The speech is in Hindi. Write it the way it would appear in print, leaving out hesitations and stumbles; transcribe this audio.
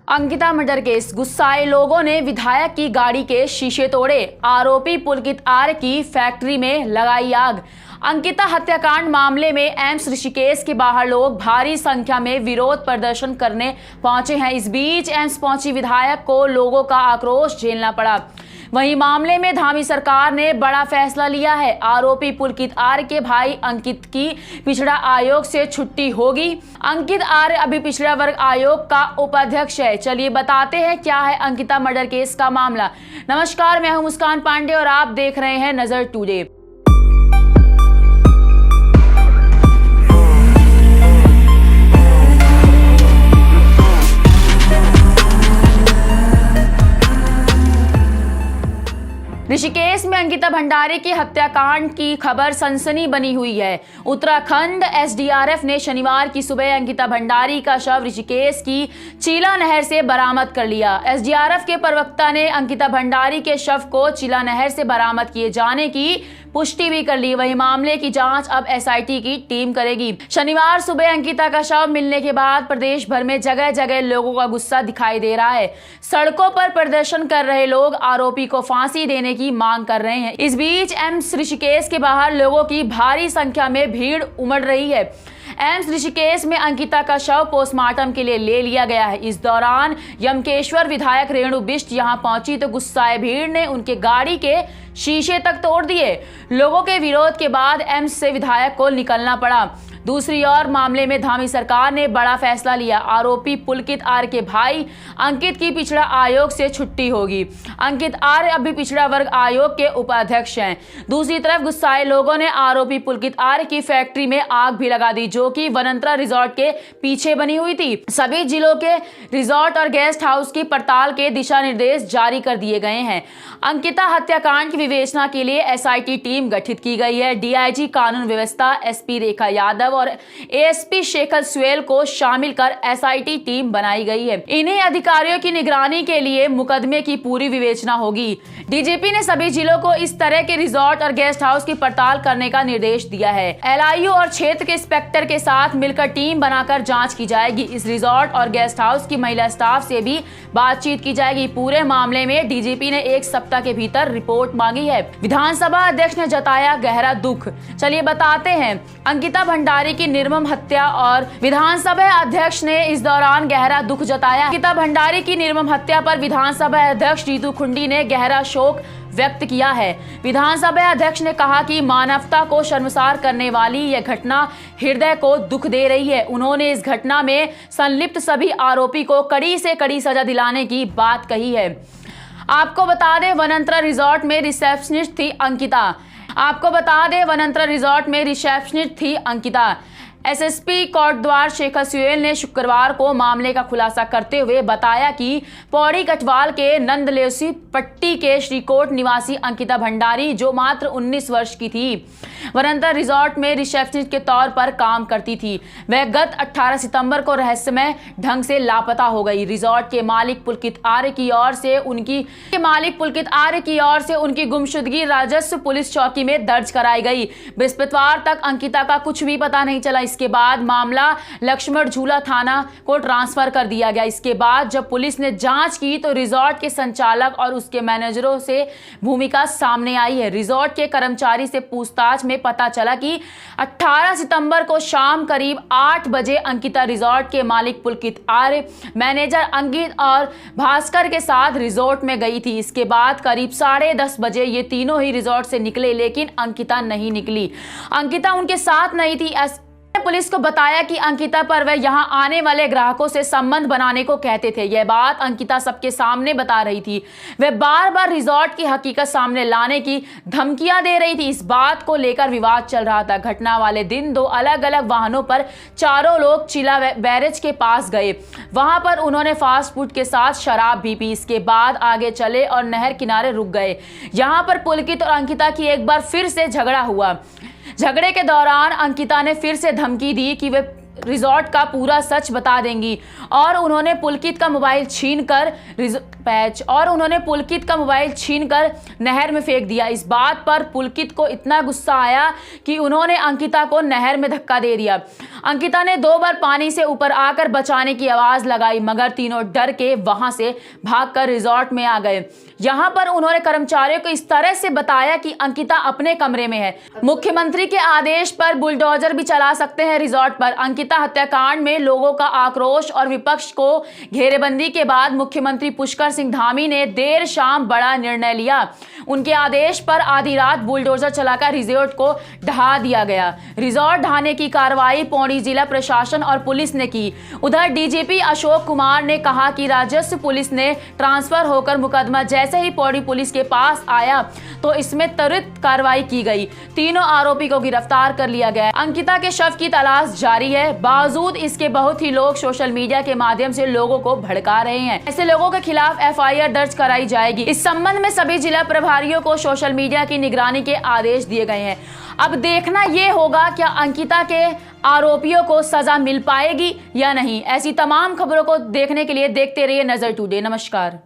अंकिता मर्डर केस, गुस्साए लोगों ने विधायक की गाड़ी के शीशे तोड़े। आरोपी पुलकित आर्य की फैक्ट्री में लगाई आग। अंकिता हत्याकांड मामले में एम्स ऋषिकेश के बाहर लोग भारी संख्या में विरोध प्रदर्शन करने पहुंचे हैं। इस बीच एम्स पहुंची विधायक को लोगों का आक्रोश झेलना पड़ा। वहीं मामले में धामी सरकार ने बड़ा फैसला लिया है। आरोपी पुलकित आर्य के भाई अंकित की पिछड़ा आयोग से छुट्टी होगी। अंकित आर्य अभी पिछड़ा वर्ग आयोग का उपाध्यक्ष है। चलिए बताते हैं क्या है अंकिता मर्डर केस का मामला। नमस्कार, मैं हूं मुस्कान पांडे और आप देख रहे हैं नजर टुडे। ऋषिकेश में अंकिता भंडारी की हत्याकांड की खबर सनसनी बनी हुई है। उत्तराखंड एसडीआरएफ ने शनिवार की सुबह अंकिता भंडारी का शव ऋषिकेश की चीला नहर से बरामद कर लिया। एसडीआरएफ के प्रवक्ता ने अंकिता भंडारी के शव को चीला नहर से बरामद किए जाने की पुष्टि भी कर ली। वहीं मामले की जांच अब एसआईटी की टीम करेगी। शनिवार सुबह अंकिता का शव मिलने के बाद प्रदेश भर में जगह जगह लोगों का गुस्सा दिखाई दे रहा है। सड़कों पर प्रदर्शन कर रहे लोग आरोपी को फांसी देने की मांग कर रहे हैं। इस बीच एम्स ऋषिकेश के बाहर लोगों की भारी संख्या में भीड़ उमड़ रही है। एम्स ऋषिकेश में अंकिता का शव पोस्टमार्टम के लिए ले लिया गया है। इस दौरान यमकेश्वर विधायक रेणु बिष्ट यहां पहुंची तो गुस्साए भीड़ ने उनके गाड़ी के शीशे तक तोड़ दिए। लोगों के विरोध के बाद एम्स से विधायक को निकलना पड़ा। दूसरी ओर मामले में धामी सरकार ने बड़ा फैसला लिया। आरोपी पुलकित आर्य के भाई अंकित की पिछड़ा आयोग से छुट्टी होगी। अंकित आर्य अभी पिछड़ा वर्ग आयोग के उपाध्यक्ष हैं। दूसरी तरफ गुस्साए लोगों ने आरोपी पुलकित आर्य की फैक्ट्री में आग भी लगा दी, जो कि वनंतरा रिजॉर्ट के पीछे बनी हुई थी। सभी जिलों के रिजॉर्ट और गेस्ट हाउस की पड़ताल के दिशा निर्देश जारी कर दिए गए हैं। अंकिता हत्याकांड की विवेचना के लिए एसआईटी टीम गठित की गई है। डीआईजी कानून व्यवस्था एसपी रेखा यादव और एएसपी शेखर सुएल को शामिल कर एसआईटी टीम बनाई गई है। इन्हीं अधिकारियों की निगरानी के लिए मुकदमे की पूरी विवेचना होगी। डीजीपी ने सभी जिलों को इस तरह के रिजॉर्ट और गेस्ट हाउस की पड़ताल करने का निर्देश दिया है। एलआईयू और क्षेत्र के इंस्पेक्टर के साथ मिलकर टीम बनाकर जांच की जाएगी। इस रिजॉर्ट और गेस्ट हाउस की महिला स्टाफ से भी बातचीत की जाएगी। पूरे मामले में डीजीपी ने 1 सप्ताह के भीतर रिपोर्ट मांगी है। विधानसभा अध्यक्ष ने जताया गहरा दुख। चलिए बताते हैं अंकिता भंडारी की निर्मम हत्या और विधानसभा अध्यक्ष ने इस दौरान गहरा दुख जताया। अंकिता भंडारी की निर्मम हत्या पर विधानसभा अध्यक्ष रितु खुंडी ने गहरा शोक व्यक्त किया है। विधानसभा अध्यक्ष ने कहा कि मानवता को शर्मसार करने वाली यह घटना हृदय को दुख दे रही है। उन्होंने इस घटना में संलिप्त सभी आरोपी को कड़ी से कड़ी सजा दिलाने की बात कही है। आपको बता दें वनंतरा रिजॉर्ट में रिसेप्शनिस्ट थी अंकिता। एसएसपी कोटद्वार शेखर सुएल ने शुक्रवार को मामले का खुलासा करते हुए बताया कि पौड़ी कटवाल के नंदलेसी पट्टी के श्रीकोट निवासी अंकिता भंडारी, जो मात्र 19 वर्ष की थी, वनंतरा रिजॉर्ट में रिसेप्शनिस्ट के तौर पर काम करती थी। वह गत 18 सितंबर को रहस्यमय ढंग से लापता हो गई। रिजॉर्ट के मालिक पुलकित आर्य की ओर से उनकी गुमशुदगी राजस्व पुलिस चौकी में दर्ज कराई गई। बृहस्पतिवार तक अंकिता का कुछ भी पता नहीं चला। इसके बाद मामला लक्ष्मण झूला थाना को ट्रांसफर कर दिया गया। इसके बाद जब पुलिस ने जांच की तो रिजॉर्ट के संचालक और उसके मैनेजरों से भूमिका सामने आई है। रिजॉर्ट के कर्मचारी से पूछताछ में पता चला कि 18 सितंबर को शाम करीब 8 बजे अंकिता रिजॉर्ट के मालिक पुलकित आर्य, मैनेजर अंकित और भास्कर के साथ रिजॉर्ट में गई थी। इसके बाद करीब 10:30 बजे ये तीनों ही रिजॉर्ट से निकले, लेकिन अंकिता नहीं निकली। अंकिता उनके साथ नहीं थी। पुलिस को बताया कि अंकिता पर वह यहां आने वाले ग्राहकों से संबंध बनाने को कहते थे। यह बात अंकिता सबके सामने बता रही थी। वह बार बार रिजॉर्ट की हकीकत सामने लाने की धमकियां दे रही थी। इस बात को लेकर विवाद चल रहा था। घटना वाले दिन 2 अलग अलग वाहनों पर चारों लोग चिला बैरेज के पास गए। वहां पर उन्होंने फास्ट फूड के साथ शराब भी पी। इसके बाद आगे चले और नहर किनारे रुक गए। यहां पर पुलकित और अंकिता की एक बार फिर से झगड़ा हुआ। झगड़े के दौरान अंकिता ने फिर से धमकी दी कि वे रिजॉर्ट का पूरा सच बता देंगी और उन्होंने पुलकित का मोबाइल छीनकर नहर में फेंक दिया। इस बात पर पुलकित को इतना गुस्सा आया कि उन्होंने अंकिता को नहर में धक्का दे दिया। अंकिता ने 2 बार पानी से ऊपर आकर बचाने की आवाज लगाई, मगर तीनों डर के वहां से भागकर रिजॉर्ट में आ गए। यहां पर उन्होंने कर्मचारियों को इस तरह से बताया कि अंकिता अपने कमरे में है। मुख्यमंत्री के आदेश पर बुलडोजर भी चला सकते हैं रिजॉर्ट पर। अंकिता हत्याकांड में लोगों का आक्रोश और विपक्ष को घेरेबंदी के बाद मुख्यमंत्री पुष्कर सिंह धामी ने देर शाम बड़ा निर्णय लिया। उनके आदेश पर आधी रात बुलडोजर चलाकर रिजॉर्ट को ढहा दिया गया। रिजॉर्ट ढहाने की कार्रवाई पौड़ी जिला प्रशासन और पुलिस ने की। उधर डीजीपी अशोक कुमार ने कहा कि राजस्व पुलिस ने ट्रांसफर होकर मुकदमा जैसे ही पौड़ी पुलिस के पास आया तो इसमें त्वरित कार्रवाई की गई। तीनों आरोपी को गिरफ्तार कर लिया गया। अंकिता के शव की तलाश जारी है। बावजूद इसके बहुत ही लोग सोशल मीडिया के माध्यम से लोगों को भड़का रहे हैं। ऐसे लोगों के खिलाफ एफआईआर दर्ज कराई जाएगी। इस संबंध में सभी जिला प्रभारियों को सोशल मीडिया की निगरानी के आदेश दिए गए हैं। अब देखना यह होगा क्या अंकिता के आरोपियों को सजा मिल पाएगी या नहीं। ऐसी तमाम खबरों को देखने के लिए देखते रहिए नजर टुडे। नमस्कार।